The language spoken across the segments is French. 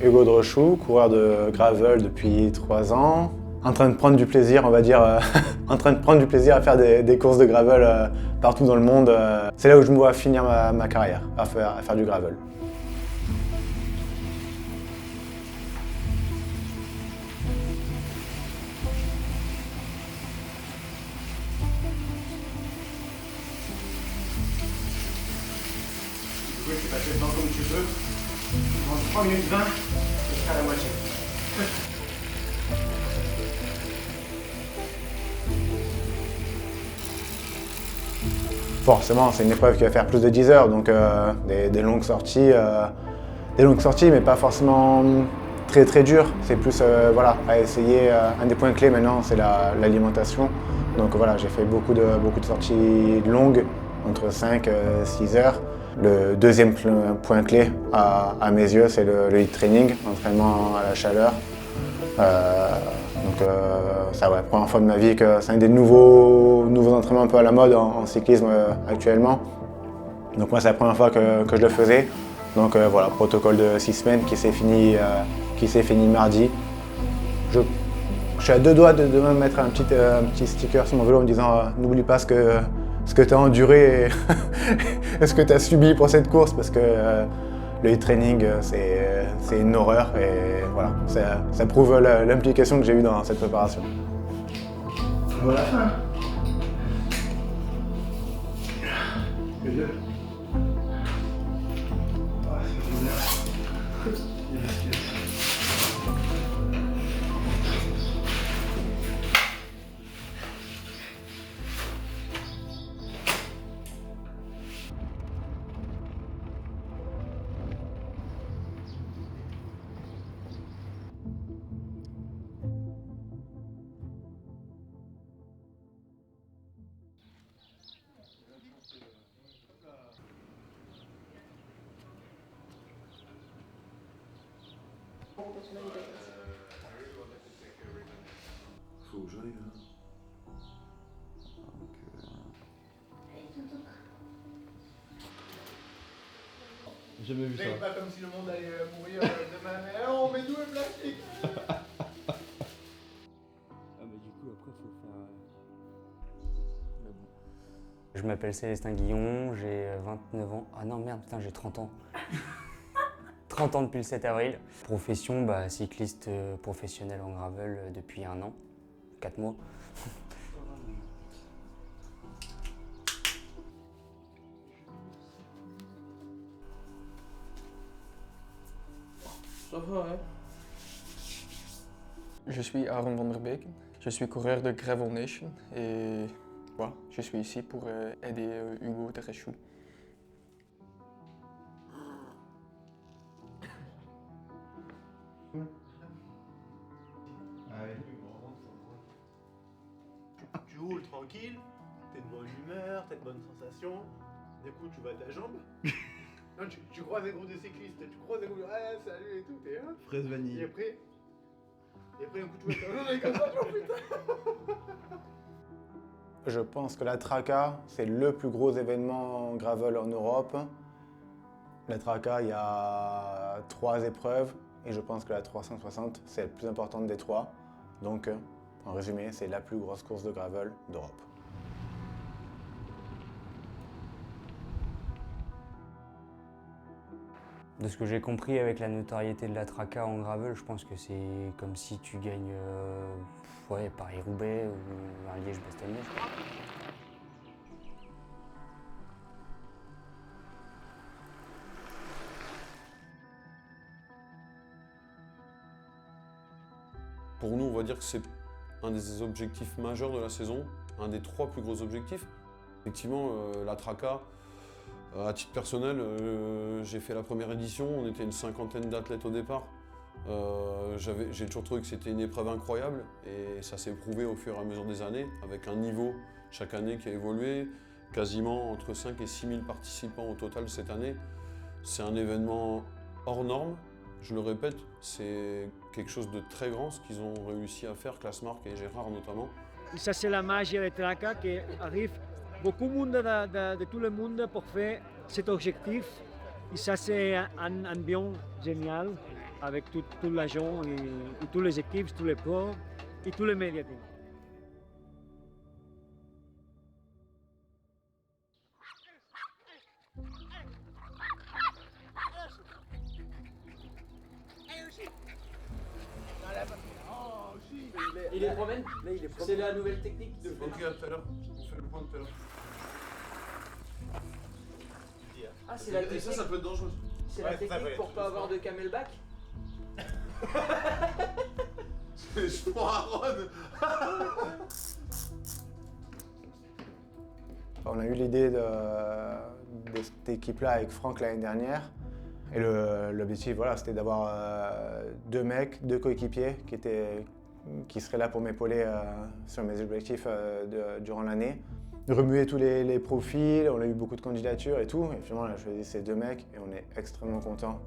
Hugo Drochou, coureur de gravel depuis 3 ans, en train de prendre du plaisir, on va dire, en train de prendre du plaisir à faire des courses de gravel partout dans le monde. C'est là où je me vois finir ma carrière, à faire du gravel. Tu passes le temps comme tu peux. En 3 minutes 20, je serai à la moitié. Forcément, c'est une épreuve qui va faire plus de 10 heures, donc des longues sorties, mais pas forcément très dures. C'est plus voilà, à essayer. Un des points clés maintenant, c'est l'alimentation. Donc voilà, j'ai fait beaucoup de sorties longues, entre 5 et 6 heures. Le deuxième point clé, à mes yeux, c'est le HIIT training, l'entraînement à la chaleur. C'est la première fois de ma vie que c'est un des nouveaux entraînements un peu à la mode en cyclisme actuellement. Donc moi, c'est la première fois que je le faisais. Donc voilà, protocole de 6 semaines qui s'est fini mardi. Je suis à 2 doigts de même mettre un petit sticker sur mon vélo en me disant n'oublie pas ce que tu as enduré et ce que tu as subi pour cette course, parce que le HIIT training, c'est une horreur, et voilà, ça prouve l'implication que j'ai eue dans cette préparation. Voilà. Faut que j'aille là. J'ai jamais vu ça. C'est pas comme si le monde allait mourir demain, mais on met d'où le plastique? Mais du coup, après, faut faire. Je m'appelle Célestin Guillon, j'ai 29 ans. Ah non, merde, putain, j'ai 30 ans. 30 ans depuis le 7 avril. Profession, cycliste professionnel en gravel depuis 1 an, 4 mois. Ça va, ouais. Je suis Aaron van der Beken, je suis coureur de Gravel Nation et voilà, je suis ici pour aider Hugo Drochou. Tu roules tranquille, t'es de bonne humeur, t'as de bonnes sensations. D'un coup, tu vois ta jambe. Non, tu croises des groupes de cyclistes, tu croises des groupes de salut et tout, t'es là. Fraise vanille. Et après, un coup, tu vois ta jambe et comme ça, genre putain. Je pense que la Traca, c'est le plus gros événement gravel en Europe. La Traca, il y a 3 épreuves et je pense que la 360, c'est la plus importante des 3. Donc, en résumé, c'est la plus grosse course de gravel d'Europe. De ce que j'ai compris avec la notoriété de la Traca en gravel, je pense que c'est comme si tu gagnes Paris-Roubaix ou un Liège-Bastogne-Liège. Pour nous, on va dire que c'est un des objectifs majeurs de la saison, un des 3 plus gros objectifs. Effectivement, la Traca, à titre personnel, j'ai fait la première édition, on était une 50aine d'athlètes au départ. J'ai toujours trouvé que c'était une épreuve incroyable et ça s'est prouvé au fur et à mesure des années, avec un niveau chaque année qui a évolué, quasiment entre 5 et 6 000 participants au total cette année. C'est un événement hors norme, je le répète, c'est quelque chose de très grand ce qu'ils ont réussi à faire, Klaasmark et Gérard notamment. Ça c'est la magie de Traca qui arrive beaucoup de monde de tout le monde pour faire cet objectif. Et ça c'est un bien génial. avec tout l'agent et toutes les équipes, tous les pros et tous les médias. Il les promène. Là, il les promène. C'est la nouvelle technique de Ok, à tout à l'heure. On fait le point tout à l'heure. Ah, c'est la Et technique. ça peut être dangereux. C'est la technique pour pas avoir de camelback. Je prends Aaron. On a eu l'idée de cette équipe-là avec Franck l'année dernière. Et l'objectif, voilà, c'était d'avoir deux mecs, deux coéquipiers qui seraient là pour m'épauler sur mes objectifs durant l'année. Remuer tous les profils, on a eu beaucoup de candidatures et tout. Et finalement, on a choisi ces deux mecs et on est extrêmement content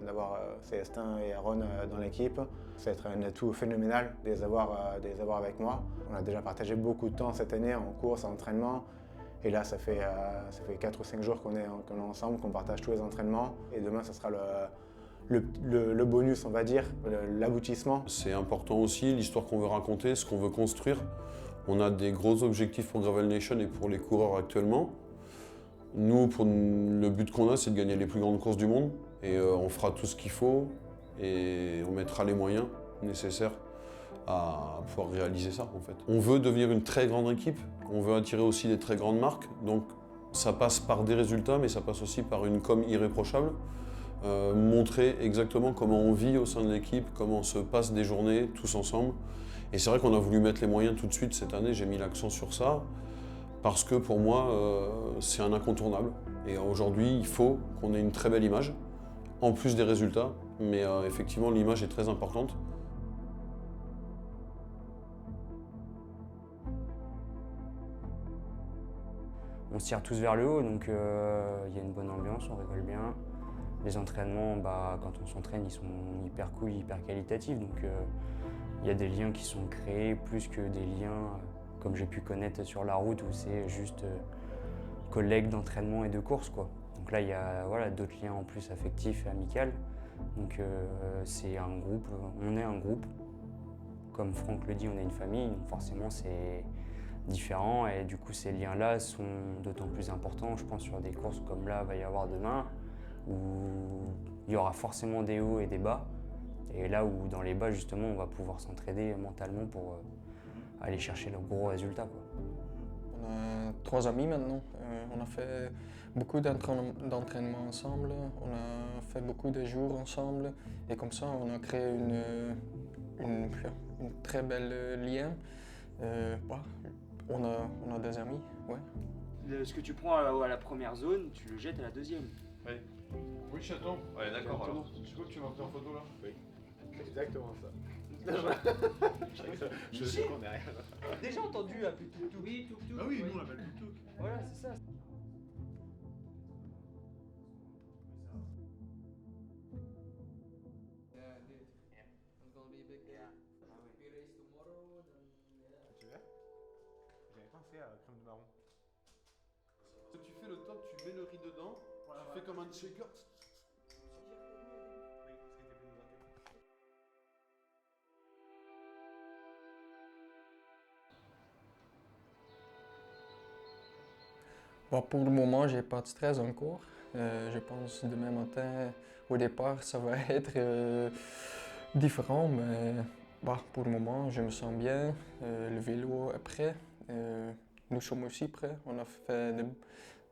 d'avoir Célestin et Aaron dans l'équipe. Ça va être un atout phénoménal de les avoir avec moi. On a déjà partagé beaucoup de temps cette année en course, en entraînement. Et là, ça fait 4 ou 5 jours qu'on est ensemble, qu'on partage tous les entraînements. Et demain, ça sera le bonus, on va dire, l'aboutissement. C'est important aussi, l'histoire qu'on veut raconter, ce qu'on veut construire. On a des gros objectifs pour Gravel Nation et pour les coureurs actuellement. Nous, le but qu'on a, c'est de gagner les plus grandes courses du monde. Et on fera tout ce qu'il faut et on mettra les moyens nécessaires à pouvoir réaliser ça, en fait. On veut devenir une très grande équipe, on veut attirer aussi des très grandes marques, donc ça passe par des résultats, mais ça passe aussi par une com irréprochable. Montrer exactement comment on vit au sein de l'équipe, comment on se passe des journées tous ensemble. Et c'est vrai qu'on a voulu mettre les moyens tout de suite cette année, j'ai mis l'accent sur ça, parce que pour moi, c'est un incontournable. Et aujourd'hui, il faut qu'on ait une très belle image, en plus des résultats, mais effectivement, l'image est très importante. On se tire tous vers le haut, donc il y a une bonne ambiance, on rigole bien. Les entraînements, quand on s'entraîne, ils sont hyper cool, hyper qualitatifs. Donc il y a des liens qui sont créés plus que des liens comme j'ai pu connaître sur la route où c'est juste collègues d'entraînement et de course, quoi. Donc là, il y a d'autres liens en plus affectifs et amicaux. Donc c'est un groupe, on est un groupe. Comme Franck le dit, on est une famille, donc forcément c'est différent et du coup ces liens-là sont d'autant plus importants, je pense, sur des courses comme là, il va y avoir demain, où il y aura forcément des hauts et des bas. Et là où dans les bas, justement, on va pouvoir s'entraider mentalement pour aller chercher le gros résultat, quoi. On a 3 amis maintenant. On a fait beaucoup d'entraînements ensemble. On a fait beaucoup de jours ensemble. Et comme ça, on a créé une très belle lien. On a des amis, ouais. Ce que tu prends à la première zone, tu le jettes à la deuxième. Oui. Oui, chaton. Ouais, d'accord. Alors, je crois que tu m'as pris en photo là. Oui. Exactement ça. Je sais qu'on est rien. Déjà entendu appeler tuk-tuk. Oui, tuk-tuk. Ah oui, nous on l'appelle tuk-tuk. Voilà, c'est ça. J'avais pensé à crème de marron. Tu fais le top, tu mets le riz dedans, tu fais comme un shaker. Bon, pour le moment, j'ai pas de stress encore. Je pense demain matin, au départ, ça va être différent, mais pour le moment, je me sens bien. Le vélo est prêt. Nous sommes aussi prêts. On a fait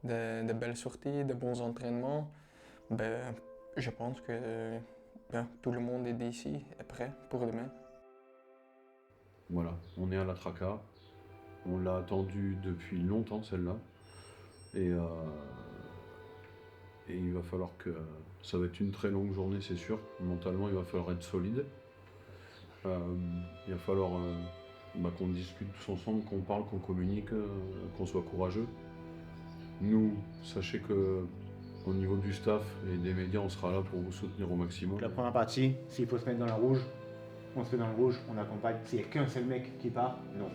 de belles sorties, de bons entraînements. Je pense que tout le monde est d'ici est prêt pour demain. Voilà, on est à la Traca. On l'a attendu depuis longtemps, celle-là. Et il va falloir que... Ça va être une très longue journée, c'est sûr. Mentalement, il va falloir être solide. Il va falloir qu'on discute tous ensemble, qu'on parle, qu'on communique, qu'on soit courageux. Nous, sachez que au niveau du staff et des médias, on sera là pour vous soutenir au maximum. La première partie, s'il faut se mettre dans la rouge, on se met dans le rouge, on accompagne. S'il n'y a qu'un seul mec qui part, non.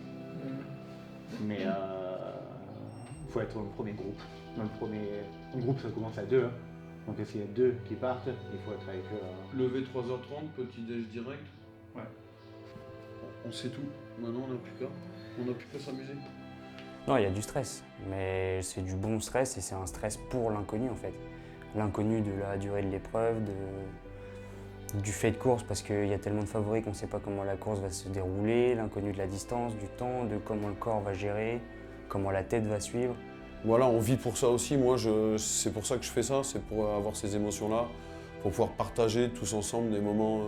Mais il faut être dans le premier groupe. Un groupe, ça commence à 2. Donc s'il y a 2 qui partent, il faut être avec eux. Lever 3h30, petit déj direct. Ouais. On sait tout. Maintenant, on n'a plus qu'à s'amuser. Non, il y a du stress, mais c'est du bon stress et c'est un stress pour l'inconnu en fait. L'inconnu de la durée de l'épreuve, du fait de course parce qu'il y a tellement de favoris qu'on ne sait pas comment la course va se dérouler, l'inconnu de la distance, du temps, de comment le corps va gérer, comment la tête va suivre. Voilà, on vit pour ça aussi. Moi, c'est pour ça que je fais ça, c'est pour avoir ces émotions-là, pour pouvoir partager tous ensemble des moments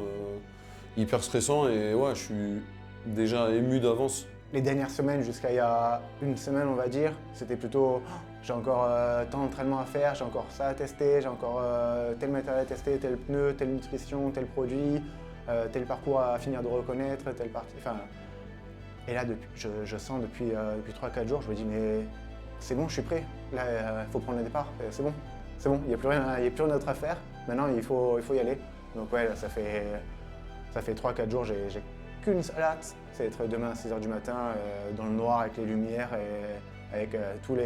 hyper stressants. Et ouais, je suis déjà ému d'avance. Les dernières semaines, jusqu'à il y a une semaine, on va dire, c'était plutôt j'ai encore tant d'entraînement à faire, j'ai encore ça à tester, j'ai encore tel matériel à tester, tel pneu, telle nutrition, tel produit, tel parcours à finir de reconnaître, telle partie. Enfin, et là, je sens depuis 3-4 jours, je me dis mais c'est bon, je suis prêt. Là, il faut prendre le départ. C'est bon, il n'y a plus rien d'autre à faire. Maintenant, il faut y aller. Donc ouais, là, ça fait 3-4 jours, j'ai qu'une seule hâte, c'est d'être demain à 6h du matin dans le noir avec les lumières et avec toutes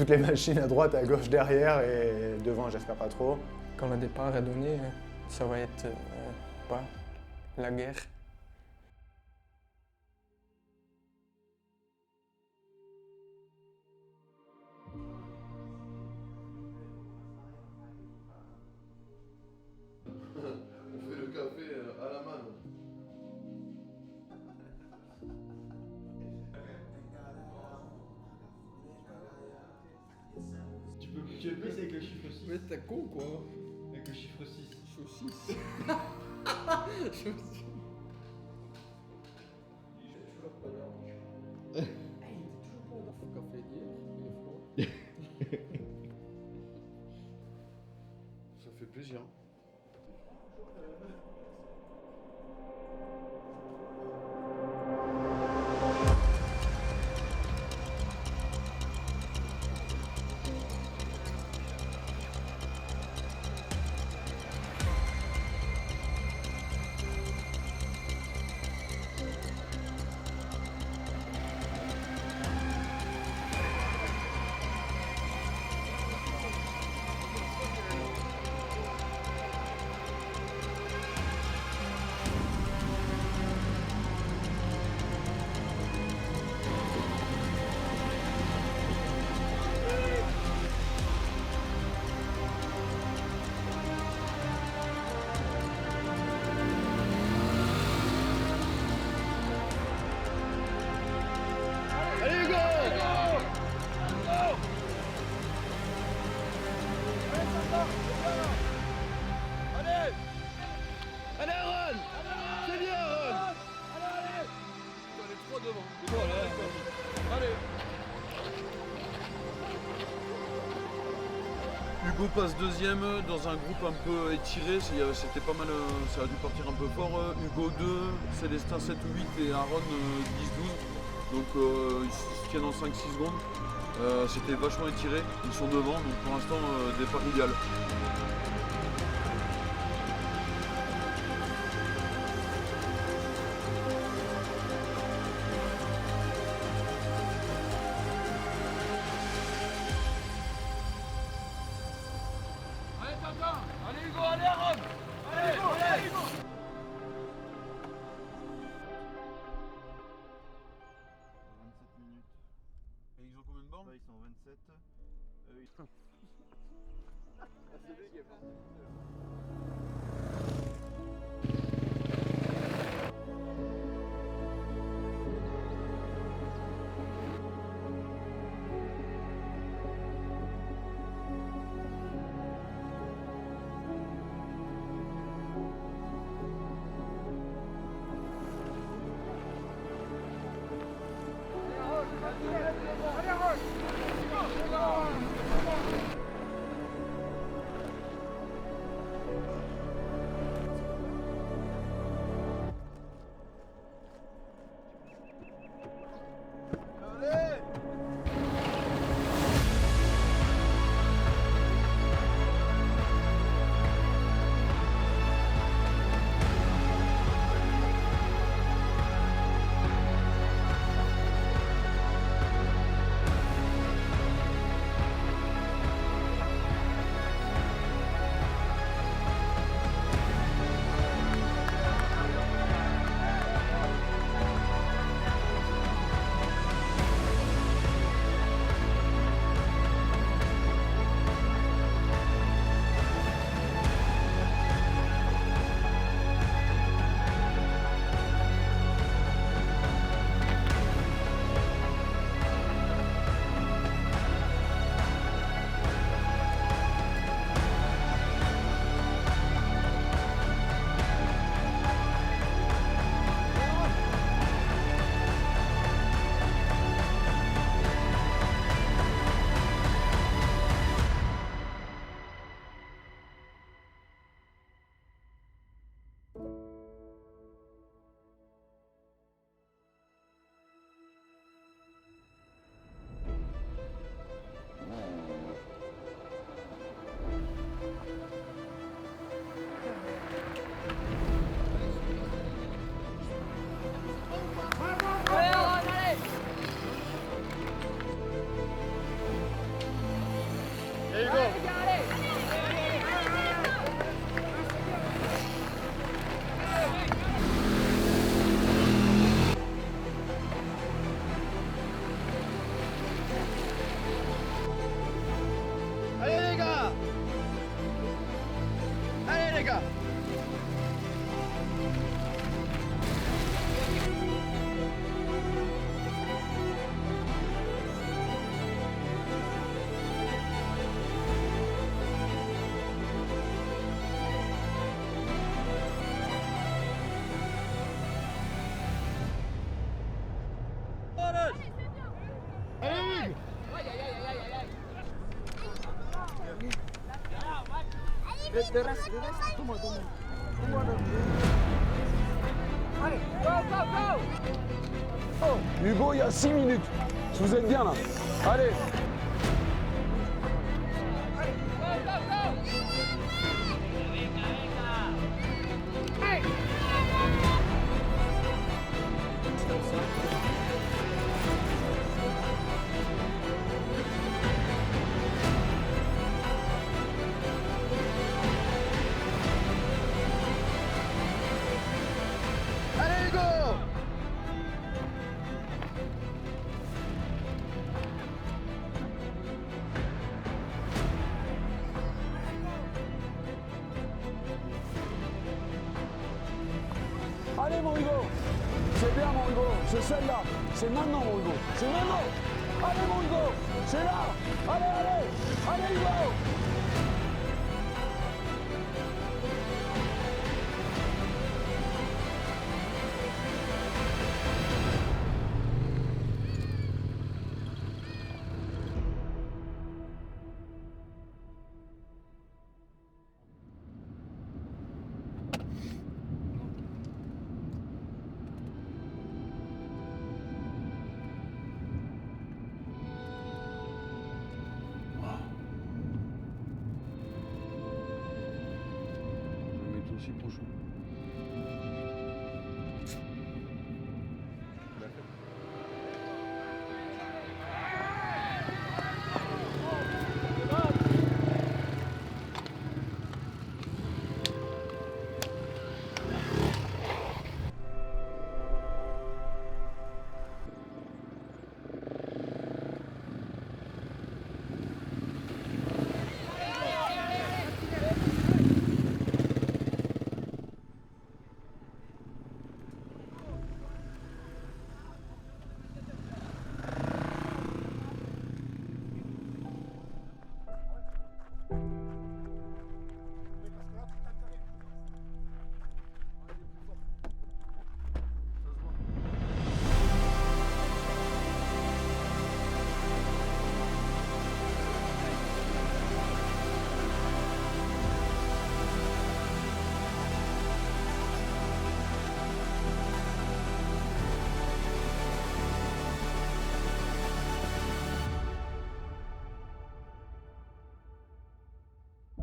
les machines à droite, à gauche, derrière et devant, j'espère pas trop. Quand le départ est donné, ça va être la guerre. On fait le café à la main. Tu veux plus avec le chiffre 6. Mais t'es con quoi. Avec le chiffre 6. Je suis 6. Café d'hier, Ça fait plaisir. Hugo passe deuxième dans un groupe un peu étiré, c'était pas mal, ça a dû partir un peu fort. Hugo 2, Célestin 7 ou 8 et Aaron 10-12. Donc ils se tiennent en 5-6 secondes. C'était vachement étiré, ils sont devant, donc pour l'instant départ idéal. Et ils ont combien de bornes? Ils sont 27. De reste, toma. Allez, go! Hugo, il y a 6 minutes. Vous êtes bien là. Allez. Allez Hugo! Allez mon Hugo. C'est bien mon Hugo. C'est celle-là. C'est maintenant mon Hugo. C'est maintenant. Allez mon Hugo. C'est là. Allez Hugo. Aussi trop chaud.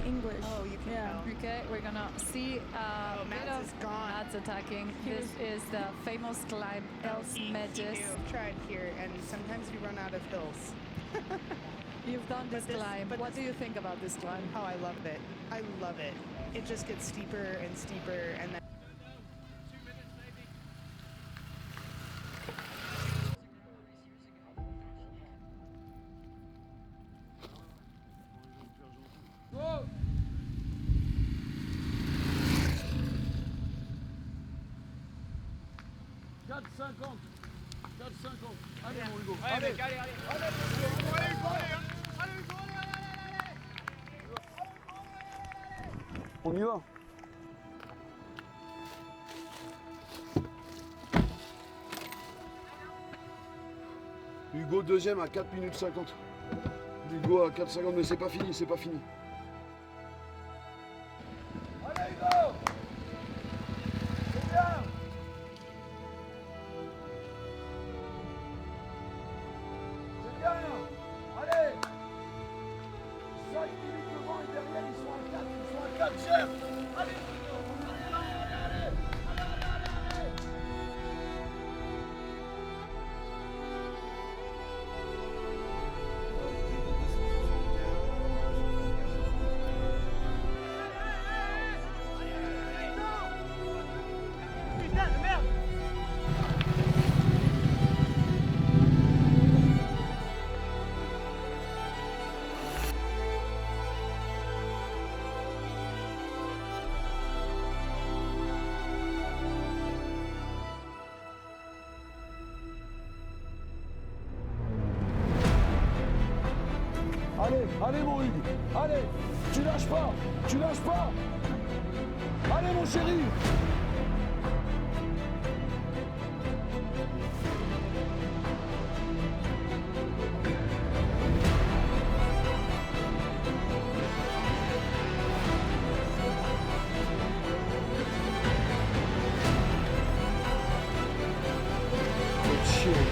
English. Oh, you can Yeah. tell. Okay, we're gonna see a bit Mats of is gone. Mats attacking. This is the famous climb Els Medjes. I've tried here, and sometimes you run out of hills. You've done this But this- climb. but What this- do you think about this climb? Oh, I love it. I love it. It just gets steeper and steeper, and then. Allez mon Hugo. Allez, mec, allez. On y va. Hugo deuxième à 4 minutes 50. Hugo à 4,50, mais c'est pas fini, c'est pas fini. Allez Hugo! C'est bien! C'est bien! Allez! 5 minutes devant et derrière, ils sont à 4, ils sont à 4, chef! Allez! Allez, allez mon Hugues, allez, tu lâches pas, tu lâches pas. Allez mon chéri. chier.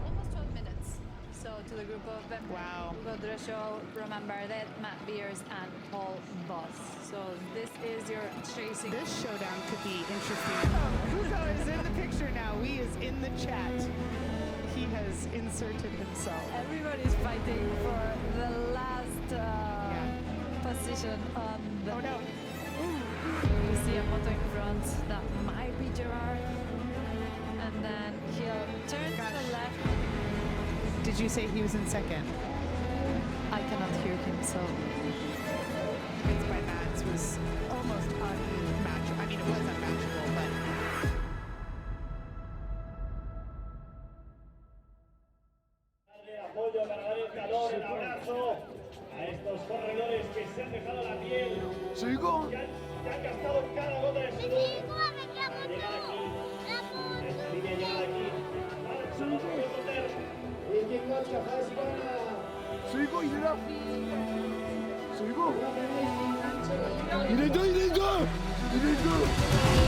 Almost 12 minutes. So to the group of them, Wow. Hugo Drescher, Roman Bardet, Matt Beers, and Paul Voss. So this is your chasing. This showdown could be interesting. Hugo is in the picture now. He is in the chat. He has inserted himself. Everybody's fighting for the last position on the. Oh no. You see a moto in front that might be Gerard. And then he'll turn to the left. Did you say he was in second? I cannot hear him, so. Wins by Mats was almost unmatchable. I mean, it was unmatchable, but. Apoyo para dar el calor, el abrazo a estos corredores que se han dejado la piel. ¿Sigo? Que han gastado cada gota de sudor para llegar aquí. Esta línea llegada aquí. ¿Sigo? Il est là. ¿Sigo? Il est deux, il est deux. Il est deux.